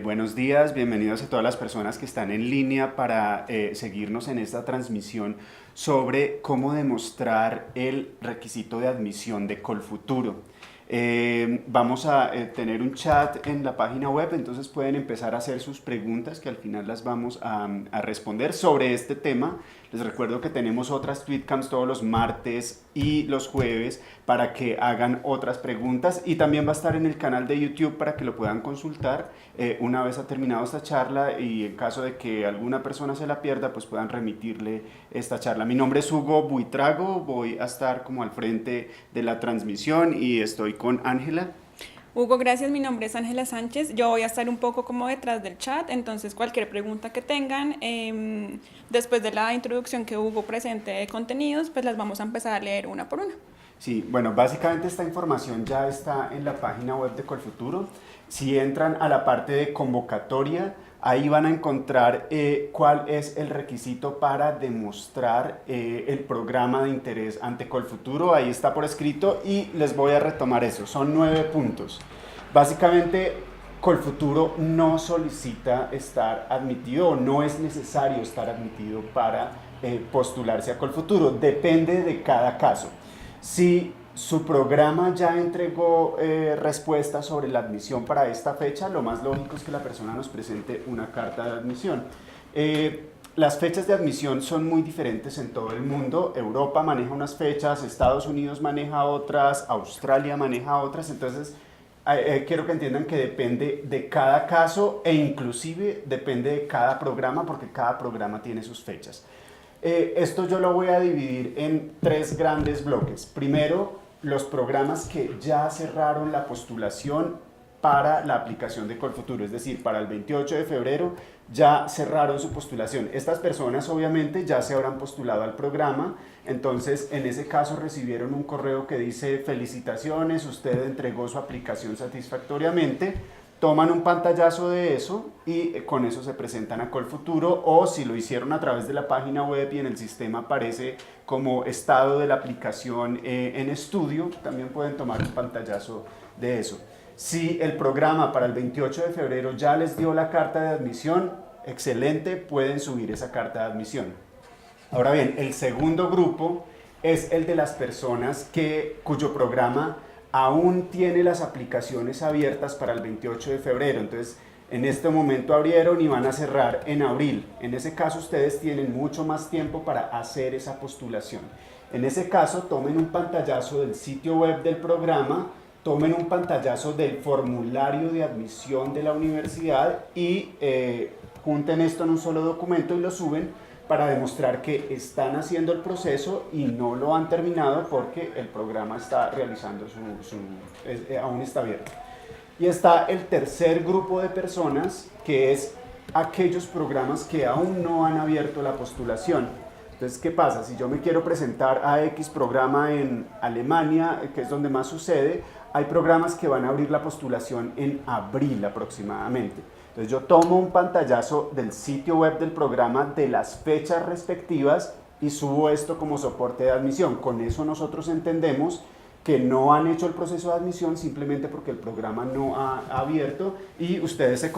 Buenos días, bienvenidos a todas las personas que están en línea para seguirnos en esta transmisión sobre cómo demostrar el requisito de admisión de Colfuturo. Vamos a tener un chat en la página web, entonces pueden empezar a hacer sus preguntas que al final las vamos a responder sobre este tema. Les recuerdo que tenemos otras tweetcams todos los martes y los jueves para que hagan otras preguntas, y también va a estar en el canal de YouTube para que lo puedan consultar una vez ha terminado esta charla, y en caso de que alguna persona se la pierda, pues puedan remitirle esta charla. Mi nombre es Hugo Buitrago, voy a estar como al frente de la transmisión y estoy con Ángela. Hugo, gracias. Mi nombre es Ángela Sánchez. Yo voy a estar un poco como detrás del chat, entonces cualquier pregunta que tengan, después de la introducción que Hugo presente de contenidos, pues las vamos a empezar a leer una por una. Sí, bueno, básicamente esta información ya está en la página web de Colfuturo. Si entran a la parte de convocatoria, ahí van a encontrar cuál es el requisito para demostrar el programa de interés ante Colfuturo. Ahí está por escrito y les voy a retomar eso. Son 9 puntos. Básicamente, Colfuturo no solicita estar admitido, o no es necesario estar admitido para postularse a Colfuturo. Depende de cada caso. Si su programa ya entregó respuestas sobre la admisión para esta fecha, lo más lógico es que la persona nos presente una carta de admisión. Las fechas de admisión son muy diferentes en todo el mundo. Europa maneja unas fechas, Estados Unidos maneja otras, Australia maneja otras. Entonces, quiero que entiendan que depende de cada caso, e inclusive depende de cada programa, porque cada programa tiene sus fechas. Esto yo lo voy a dividir en 3 grandes bloques. Primero, los programas que ya cerraron la postulación para la aplicación de Colfuturo, es decir, para el 28 de febrero ya cerraron su postulación. Estas personas obviamente ya se habrán postulado al programa, entonces en ese caso recibieron un correo que dice: felicitaciones, usted entregó su aplicación satisfactoriamente. Toman un pantallazo de eso y con eso se presentan a Colfuturo, o si lo hicieron a través de la página web y en el sistema aparece como estado de la aplicación en estudio, también pueden tomar un pantallazo de eso. Si el programa para el 28 de febrero ya les dio la carta de admisión, excelente, pueden subir esa carta de admisión. Ahora bien, el segundo grupo es el de las personas cuyo programa aún tiene las aplicaciones abiertas para el 28 de febrero. Entonces, en este momento abrieron y van a cerrar en abril. En ese caso, ustedes tienen mucho más tiempo para hacer esa postulación. En ese caso, tomen un pantallazo del sitio web del programa, tomen un pantallazo del formulario de admisión de la universidad y junten esto en un solo documento y lo suben para demostrar que están haciendo el proceso y no lo han terminado, porque el programa está realizando aún está abierto. Y está el tercer grupo de personas, que es aquellos programas que aún no han abierto la postulación. Entonces, ¿qué pasa? Si yo me quiero presentar a X programa en Alemania, que es donde más sucede, hay programas que van a abrir la postulación en abril aproximadamente. Entonces yo tomo un pantallazo del sitio web del programa de las fechas respectivas y subo esto como soporte de admisión. Con eso nosotros entendemos que no han hecho el proceso de admisión simplemente porque el programa no ha abierto, y ustedes se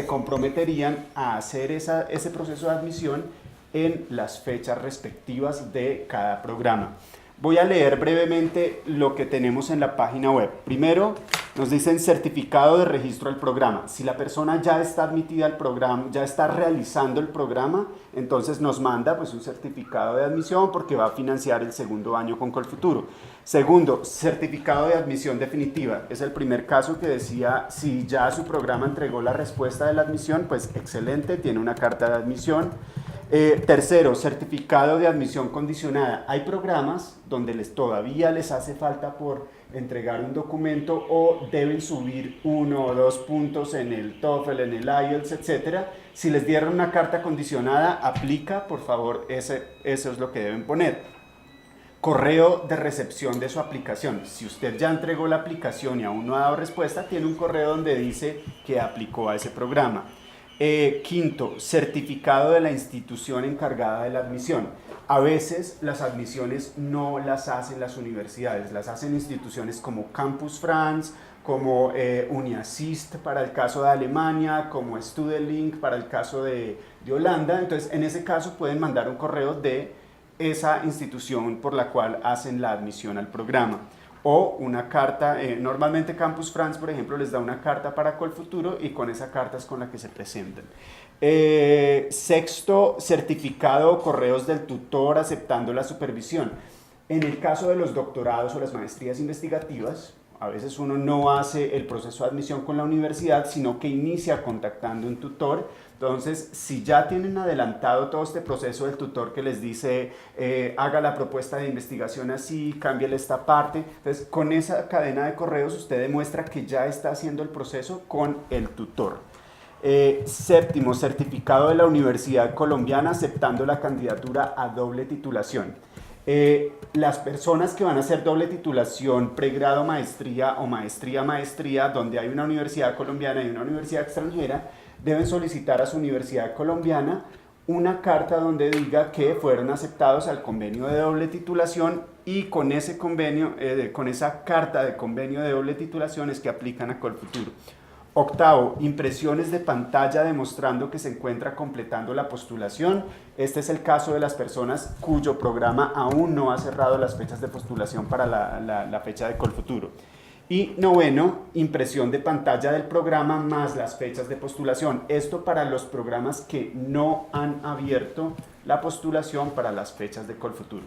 comprometerían a hacer ese proceso de admisión en las fechas respectivas de cada programa. Voy a leer brevemente lo que tenemos en la página web. Primero, nos dicen certificado de registro al programa. Si la persona ya está admitida al programa, ya está realizando el programa, entonces nos manda pues un certificado de admisión, porque va a financiar el segundo año con Colfuturo. Segundo, certificado de admisión definitiva. Es el primer caso que decía: si ya su programa entregó la respuesta de la admisión, pues excelente, tiene una carta de admisión. Tercero, certificado de admisión condicionada. Hay programas donde todavía les hace falta por entregar un documento, o deben subir 1 o 2 puntos en el TOEFL, en el IELTS, etc. Si les dieron una carta condicionada, aplica, por favor, eso es lo que deben poner. Correo de recepción de su aplicación. Si usted ya entregó la aplicación y aún no ha dado respuesta, tiene un correo donde dice que aplicó a ese programa. Quinto, certificado de la institución encargada de la admisión. A veces las admisiones no las hacen las universidades, las hacen instituciones como Campus France, como Uniassist para el caso de Alemania, como Studielink para el caso de Holanda. Entonces, en ese caso pueden mandar un correo de esa institución por la cual hacen la admisión al programa. O una carta, normalmente Campus France, por ejemplo, les da una carta para Colfuturo y con esa carta es con la que se presentan. Sexto, certificado o correos del tutor aceptando la supervisión. En el caso de los doctorados o las maestrías investigativas, a veces uno no hace el proceso de admisión con la universidad, sino que inicia contactando un tutor. Entonces, si ya tienen adelantado todo este proceso del tutor que les dice, haga la propuesta de investigación así, cámbiale esta parte, entonces con esa cadena de correos usted demuestra que ya está haciendo el proceso con el tutor. Séptimo, certificado de la Universidad Colombiana aceptando la candidatura a doble titulación. Las personas que van a hacer doble titulación, pregrado maestría o maestría, donde hay una universidad colombiana y una universidad extranjera, deben solicitar a su universidad colombiana una carta donde diga que fueron aceptados al convenio de doble titulación y con ese convenio, con esa carta de convenio de doble titulación es que aplican a Colfuturo. Octavo, impresiones de pantalla demostrando que se encuentra completando la postulación. Este es el caso de las personas cuyo programa aún no ha cerrado las fechas de postulación para la fecha de Colfuturo. Y noveno, impresión de pantalla del programa más las fechas de postulación. Esto para los programas que no han abierto la postulación para las fechas de Colfuturo.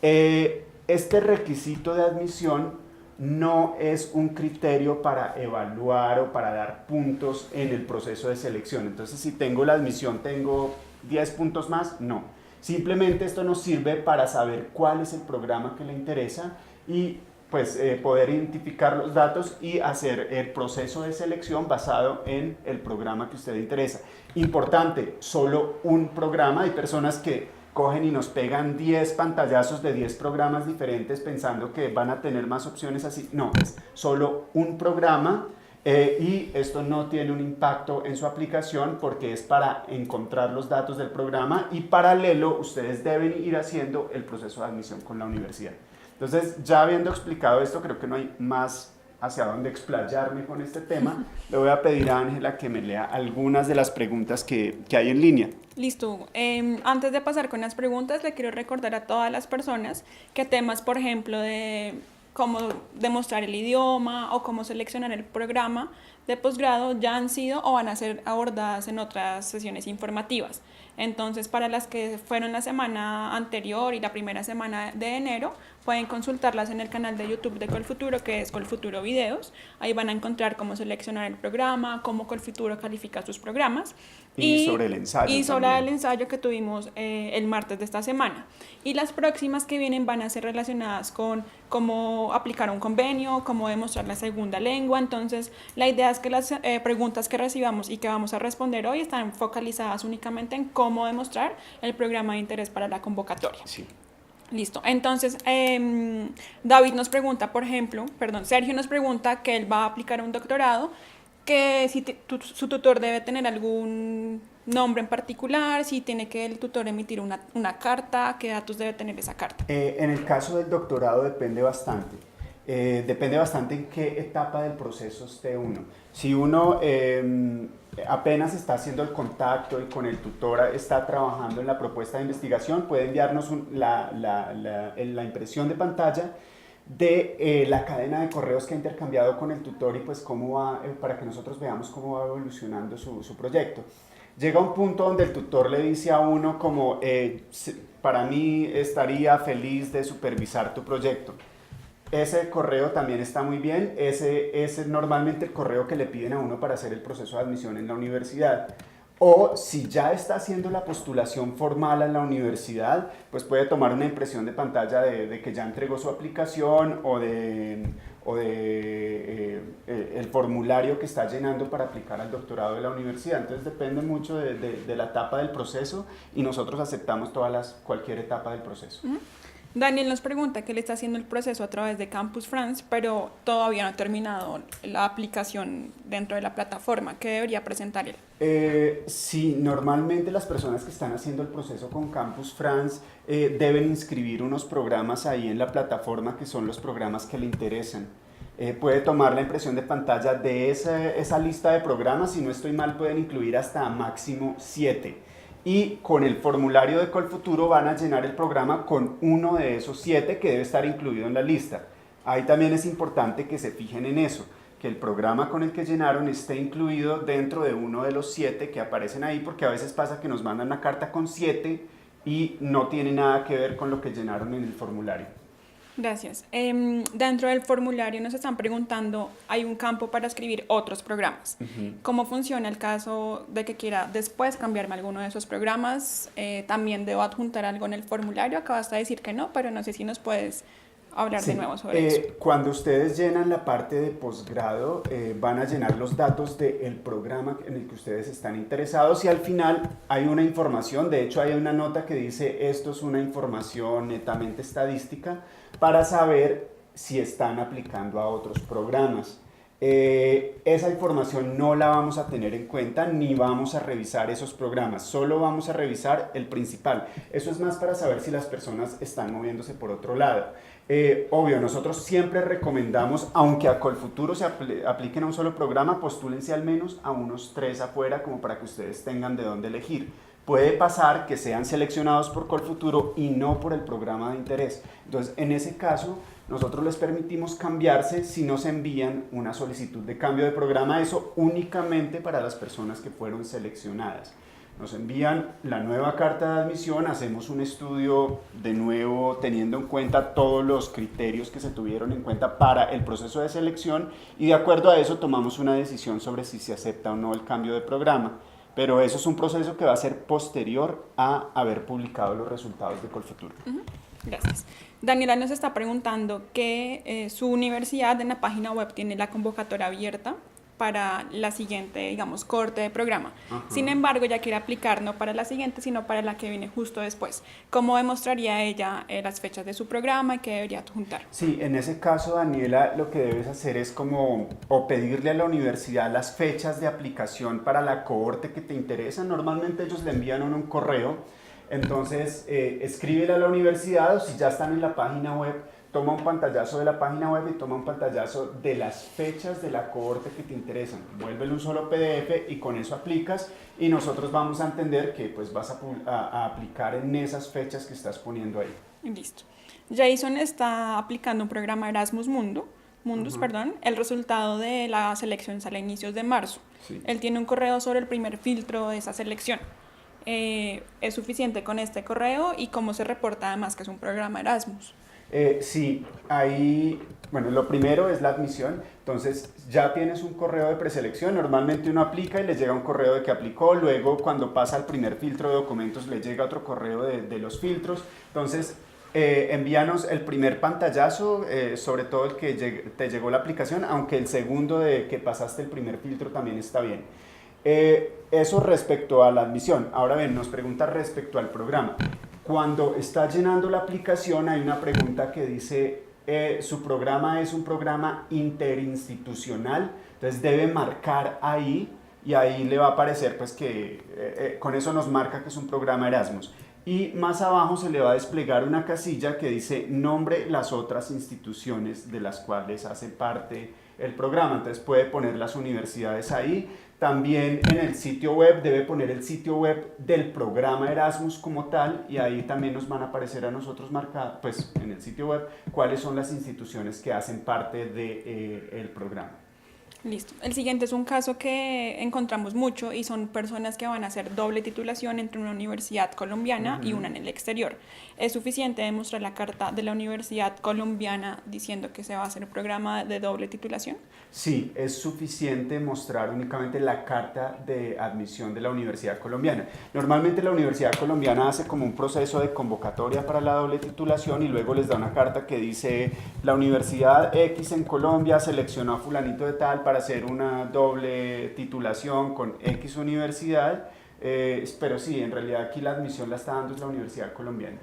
Este requisito de admisión no es un criterio para evaluar o para dar puntos en el proceso de selección. Entonces, si tengo la admisión, ¿tengo 10 puntos más? No. Simplemente esto nos sirve para saber cuál es el programa que le interesa y pues poder identificar los datos y hacer el proceso de selección basado en el programa que a usted le interesa. Importante, solo un programa. Hay personas que cogen y nos pegan 10 pantallazos de 10 programas diferentes pensando que van a tener más opciones así. No, es solo un programa y esto no tiene un impacto en su aplicación porque es para encontrar los datos del programa y paralelo ustedes deben ir haciendo el proceso de admisión con la universidad. Entonces, ya habiendo explicado esto, creo que no hay más hacia dónde explayarme con este tema. Le voy a pedir a Ángela que me lea algunas de las preguntas que hay en línea. Listo, Hugo. Antes de pasar con las preguntas, le quiero recordar a todas las personas que temas, por ejemplo, de cómo demostrar el idioma o cómo seleccionar el programa de posgrado ya han sido o van a ser abordadas en otras sesiones informativas. Entonces, para las que fueron la semana anterior y la primera semana de enero, pueden consultarlas en el canal de YouTube de Colfuturo, que es Colfuturo Videos. Ahí van a encontrar cómo seleccionar el programa, cómo Colfuturo califica sus programas. Y sobre el ensayo. Y sobre el ensayo que tuvimos el martes de esta semana. Y las próximas que vienen van a ser relacionadas con cómo aplicar un convenio, cómo demostrar la segunda lengua. Entonces, la idea es que las preguntas que recibamos y que vamos a responder hoy están focalizadas únicamente en cómo demostrar el programa de interés para la convocatoria. Sí. Listo. Entonces, David nos pregunta, Sergio nos pregunta que él va a aplicar un doctorado, que si su tutor debe tener algún nombre en particular, si tiene que el tutor emitir una carta, qué datos debe tener esa carta. En el caso del doctorado depende bastante. Depende bastante en qué etapa del proceso esté uno. Si uno apenas está haciendo el contacto y con el tutor está trabajando en la propuesta de investigación, puede enviarnos la impresión de pantalla de la cadena de correos que ha intercambiado con el tutor y pues cómo va, para que nosotros veamos cómo va evolucionando su proyecto. Llega un punto donde el tutor le dice a uno como, para mí estaría feliz de supervisar tu proyecto. Ese correo también está muy bien, ese es normalmente el correo que le piden a uno para hacer el proceso de admisión en la universidad. O si ya está haciendo la postulación formal a la universidad, pues puede tomar una impresión de pantalla de que ya entregó su aplicación o de el formulario que está llenando para aplicar al doctorado de la universidad. Entonces depende mucho de la etapa del proceso y nosotros aceptamos cualquier etapa del proceso. Daniel nos pregunta que él está haciendo el proceso a través de Campus France, pero todavía no ha terminado la aplicación dentro de la plataforma. ¿Qué debería presentar él? Sí, normalmente las personas que están haciendo el proceso con Campus France deben inscribir unos programas ahí en la plataforma que son los programas que le interesan. Puede tomar la impresión de pantalla de esa lista de programas, si no estoy mal pueden incluir hasta máximo 7. Y con el formulario de Colfuturo van a llenar el programa con uno de esos 7 que debe estar incluido en la lista. Ahí también es importante que se fijen en eso, que el programa con el que llenaron esté incluido dentro de uno de los 7 que aparecen ahí, porque a veces pasa que nos mandan una carta con 7 y no tiene nada que ver con lo que llenaron en el formulario. Gracias. Dentro del formulario nos están preguntando, hay un campo para escribir otros programas. ¿Cómo funciona el caso de que quiera después cambiarme alguno de esos programas? ¿También debo adjuntar algo en el formulario? Acabas de decir que no, pero no sé si nos puedes hablar de nuevo sobre eso. Cuando ustedes llenan la parte de posgrado, van a llenar los datos del programa en el que ustedes están interesados y al final hay una información, de hecho hay una nota que dice esto es una información netamente estadística para saber si están aplicando a otros programas. Esa información no la vamos a tener en cuenta ni vamos a revisar esos programas, solo vamos a revisar el principal. Eso es más para saber si las personas están moviéndose por otro lado. Obvio, nosotros siempre recomendamos, aunque a Colfuturo se apliquen a un solo programa, postúlense al menos a unos 3 afuera como para que ustedes tengan de dónde elegir. Puede pasar que sean seleccionados por Colfuturo y no por el programa de interés. Entonces, en ese caso, nosotros les permitimos cambiarse si nos envían una solicitud de cambio de programa, eso únicamente para las personas que fueron seleccionadas. Nos envían la nueva carta de admisión, hacemos un estudio de nuevo teniendo en cuenta todos los criterios que se tuvieron en cuenta para el proceso de selección y de acuerdo a eso tomamos una decisión sobre si se acepta o no el cambio de programa. Pero eso es un proceso que va a ser posterior a haber publicado los resultados de Colfuturo. Gracias. Daniela nos está preguntando que su universidad en la página web tiene la convocatoria abierta para la siguiente, digamos, corte de programa. Sin embargo, ella quiere aplicar no para la siguiente, sino para la que viene justo después. ¿Cómo demostraría ella las fechas de su programa y qué debería adjuntar? Sí, en ese caso, Daniela, lo que debes hacer es como o pedirle a la universidad las fechas de aplicación para la cohorte que te interesa. Normalmente ellos le envían un correo, entonces escríbele a la universidad o si ya están en la página web, toma un pantallazo de la página web y toma un pantallazo de las fechas de la cohorte que te interesan. Vuélvele un solo PDF y con eso aplicas y nosotros vamos a entender que pues vas a aplicar en esas fechas que estás poniendo ahí. Listo. Jason está aplicando un programa Erasmus Mundus, perdón. El resultado de la selección sale a inicios de marzo. Sí. Él tiene un correo sobre el primer filtro de esa selección. ¿Es suficiente con este correo y cómo se reporta además que es un programa Erasmus? Sí, ahí, bueno, lo primero es la admisión, entonces ya tienes un correo de preselección, normalmente uno aplica y le llega un correo de que aplicó, luego cuando pasa al primer filtro de documentos le llega otro correo de los filtros, entonces envíanos el primer pantallazo, sobre todo el que te llegó la aplicación, aunque el segundo de que pasaste el primer filtro también está bien. Eso respecto a la admisión. Ahora bien, nos pregunta respecto al programa. Cuando está llenando la aplicación hay una pregunta que dice su programa es un programa interinstitucional, entonces debe marcar ahí y ahí le va a aparecer pues que con eso nos marca que es un programa Erasmus. Y más abajo se le va a desplegar una casilla que dice nombre las otras instituciones de las cuales hace parte el programa, entonces puede poner las universidades ahí. También en el sitio web debe poner el sitio web del programa Erasmus como tal y ahí también nos van a aparecer a nosotros marcadas, pues en el sitio web, cuáles son las instituciones que hacen parte del programa. Listo. El siguiente es un caso que encontramos mucho y son personas que van a hacer doble titulación entre una universidad colombiana y una en el exterior. ¿Es suficiente demostrar la carta de la universidad colombiana diciendo que se va a hacer un programa de doble titulación? Sí, es suficiente mostrar únicamente la carta de admisión de la universidad colombiana. Normalmente la universidad colombiana hace como un proceso de convocatoria para la doble titulación y luego les da una carta que dice la universidad X en Colombia seleccionó a fulanito de tal para hacer una doble titulación con X universidad, pero sí, en realidad aquí la admisión la está dando la universidad colombiana.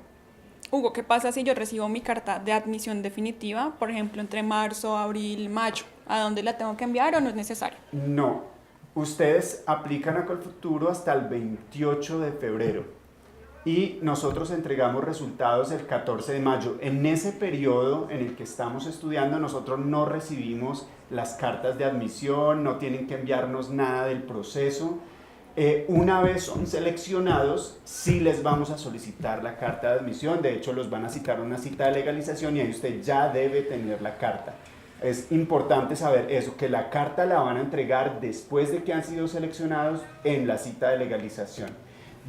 Hugo, ¿qué pasa si yo recibo mi carta de admisión definitiva, por ejemplo, entre marzo, abril, mayo? ¿A dónde la tengo que enviar o no es necesario? No, ustedes aplican a Colfuturo hasta el 28 de febrero y nosotros entregamos resultados el 14 de mayo. En ese periodo en el que estamos estudiando, nosotros no recibimos las cartas de admisión, no tienen que enviarnos nada del proceso. Una vez son seleccionados, sí les vamos a solicitar la carta de admisión. De hecho, los van a citar a una cita de legalización y ahí usted ya debe tener la carta. Es importante saber eso, que la carta la van a entregar después de que han sido seleccionados en la cita de legalización.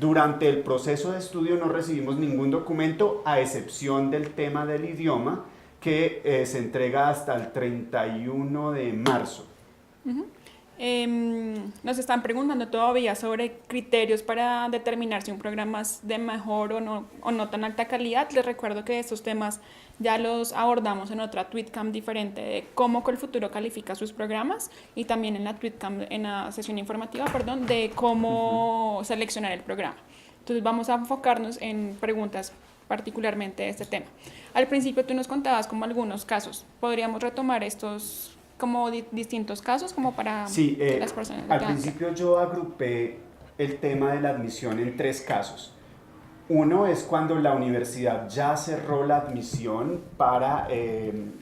Durante el proceso de estudio no recibimos ningún documento, a excepción del tema del idioma, que se entrega hasta el 31 de marzo. Uh-huh. Nos están preguntando todavía sobre criterios para determinar si un programa es de mejor o no tan alta calidad. Les recuerdo que estos temas ya los abordamos en otra TweetCamp diferente de cómo Colfuturo califica sus programas y también en la TweetCamp, en la sesión informativa, perdón, de cómo seleccionar el programa. Entonces vamos a enfocarnos en preguntas particularmente de este tema. Al principio tú nos contabas como algunos casos. ¿Podríamos retomar estos como distintos casos como para que las personas al principio yo agrupé el tema de la admisión en 3 casos. Uno es cuando la universidad ya cerró la admisión para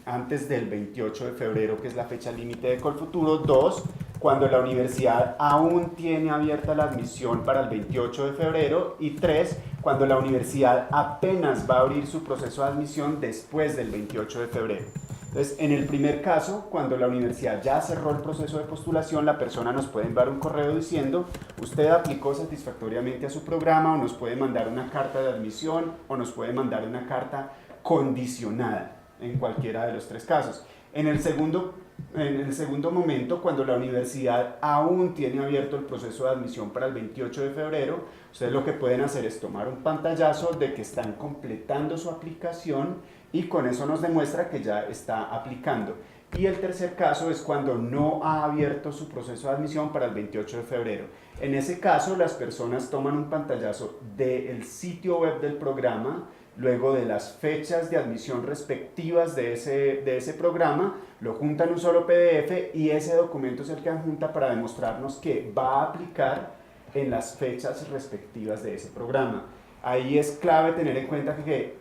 antes del 28 de febrero, que es la fecha límite de Colfuturo. 2, cuando la universidad aún tiene abierta la admisión para el 28 de febrero. Y 3, cuando la universidad apenas va a abrir su proceso de admisión después del 28 de febrero. Entonces, en el primer caso, cuando la universidad ya cerró el proceso de postulación, la persona nos puede enviar un correo diciendo usted aplicó satisfactoriamente a su programa, o nos puede mandar una carta de admisión o nos puede mandar una carta condicionada, en cualquiera de los 3 casos. En el segundo momento, cuando la universidad aún tiene abierto el proceso de admisión para el 28 de febrero, ustedes lo que pueden hacer es tomar un pantallazo de que están completando su aplicación y con eso nos demuestra que ya está aplicando. Y el tercer caso es cuando no ha abierto su proceso de admisión para el 28 de febrero. En ese caso, las personas toman un pantallazo del sitio web del programa, luego de las fechas de admisión respectivas de ese programa, lo juntan en un solo PDF y ese documento es el que adjunta para demostrarnos que va a aplicar en las fechas respectivas de ese programa. Ahí es clave tener en cuenta que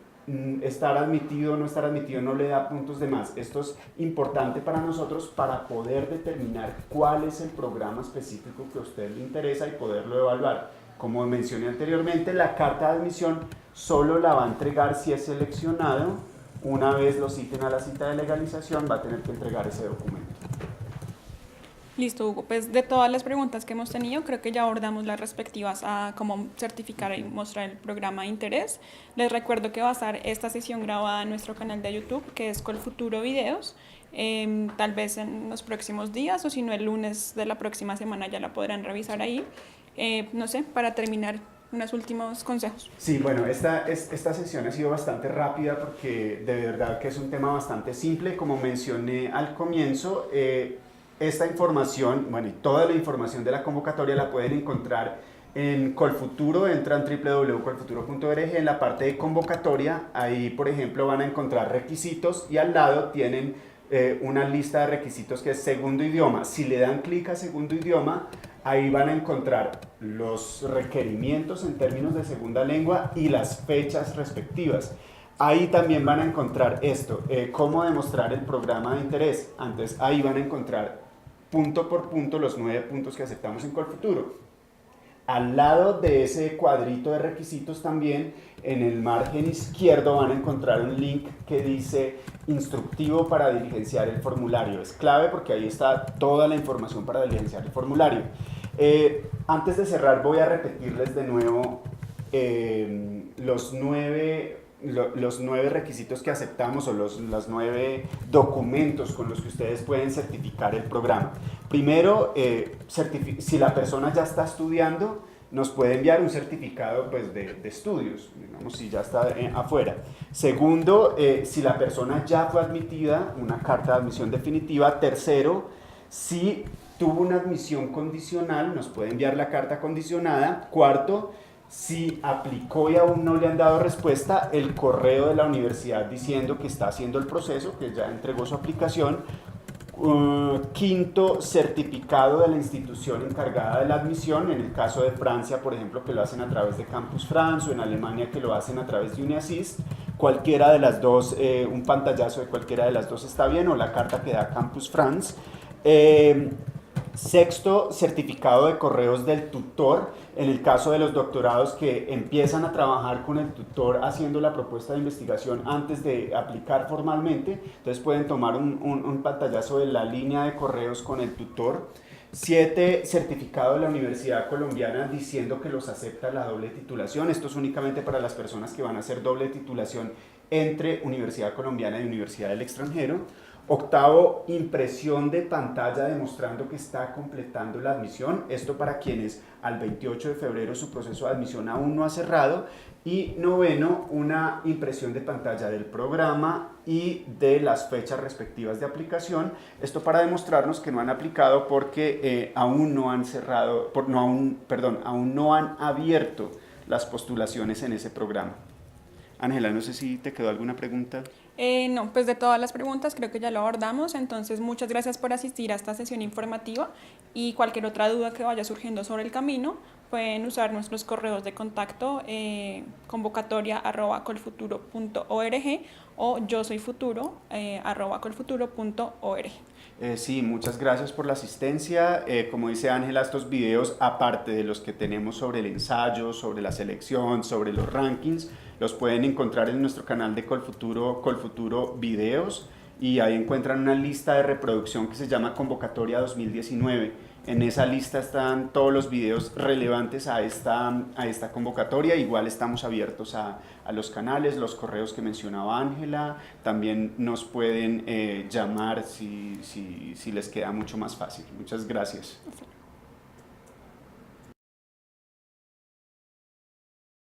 estar admitido o no estar admitido no le da puntos de más. Esto es importante para nosotros para poder determinar cuál es el programa específico que a usted le interesa y poderlo evaluar. Como mencioné anteriormente, la carta de admisión solo la va a entregar si es seleccionado. Una vez lo citen a la cita de legalización, va a tener que entregar ese documento. Listo, Hugo. Pues de todas las preguntas que hemos tenido, creo que ya abordamos las respectivas a cómo certificar y mostrar el programa de interés. Les recuerdo que va a estar esta sesión grabada en nuestro canal de YouTube, que es Colfuturo Videos. Tal vez en los próximos días o si no el lunes de la próxima semana ya la podrán revisar ahí. No sé, para terminar, unos últimos consejos. Sí, bueno, esta sesión ha sido bastante rápida porque de verdad que es un tema bastante simple. Como mencioné al comienzo, esta información, bueno, y toda la información de la convocatoria la pueden encontrar en Colfuturo. Entran www.colfuturo.org, en la parte de convocatoria. Ahí, por ejemplo, van a encontrar requisitos y al lado tienen una lista de requisitos que es segundo idioma. Si le dan clic a segundo idioma, ahí van a encontrar los requerimientos en términos de segunda lengua y las fechas respectivas. Ahí también van a encontrar esto, cómo demostrar el programa de interés. Entonces, ahí van a encontrar punto por punto los 9 puntos que aceptamos en Colfuturo. Al lado de ese cuadrito de requisitos también, en el margen izquierdo van a encontrar un link que dice instructivo para diligenciar el formulario. Es clave porque ahí está toda la información para diligenciar el formulario. Antes de cerrar voy a repetirles de nuevo los 9 requisitos que aceptamos o los 9 documentos con los que ustedes pueden certificar el programa. Primero, si la persona ya está estudiando, nos puede enviar un certificado pues, de estudios, digamos, si ya está afuera. Segundo, si la persona ya fue admitida, una carta de admisión definitiva. Tercero, si tuvo una admisión condicional, nos puede enviar la carta condicionada. Cuarto, Si aplicó y aún no le han dado respuesta, el correo de la universidad diciendo que está haciendo el proceso, que ya entregó su aplicación. Quinto, certificado de la institución encargada de la admisión, en el caso de Francia, por ejemplo, que lo hacen a través de Campus France, o en Alemania que lo hacen a través de UniAssist. Cualquiera de las dos, un pantallazo de cualquiera de las dos está bien, o la carta que da Campus France. Sexto, certificado de correos del tutor, en el caso de los doctorados que empiezan a trabajar con el tutor haciendo la propuesta de investigación antes de aplicar formalmente, entonces pueden tomar un pantallazo de la línea de correos con el tutor. 7, certificado de la Universidad Colombiana diciendo que los acepta la doble titulación. Esto es únicamente para las personas que van a hacer doble titulación entre Universidad Colombiana y Universidad del extranjero. Octavo, impresión de pantalla demostrando que está completando la admisión. Esto para quienes al 28 de febrero su proceso de admisión aún no ha cerrado. Y noveno, una impresión de pantalla del programa y de las fechas respectivas de aplicación. Esto para demostrarnos que no han aplicado porque aún no han cerrado, aún no han abierto las postulaciones en ese programa. Ángela, no sé si te quedó alguna pregunta. No, pues de todas las preguntas creo que ya lo abordamos, entonces muchas gracias por asistir a esta sesión informativa y cualquier otra duda que vaya surgiendo sobre el camino pueden usar nuestros correos de contacto convocatoria@colfuturo.org o yo soy futuro @colfuturo.org. Sí, muchas gracias por la asistencia. Como dice Ángela, estos videos, aparte de los que tenemos sobre el ensayo, sobre la selección, sobre los rankings, los pueden encontrar en nuestro canal de Colfuturo Videos, y ahí encuentran una lista de reproducción que se llama Convocatoria 2019. En esa lista están todos los videos relevantes a esta convocatoria. Igual estamos abiertos a los canales, los correos que mencionaba Ángela. También nos pueden llamar si les queda mucho más fácil. Muchas gracias.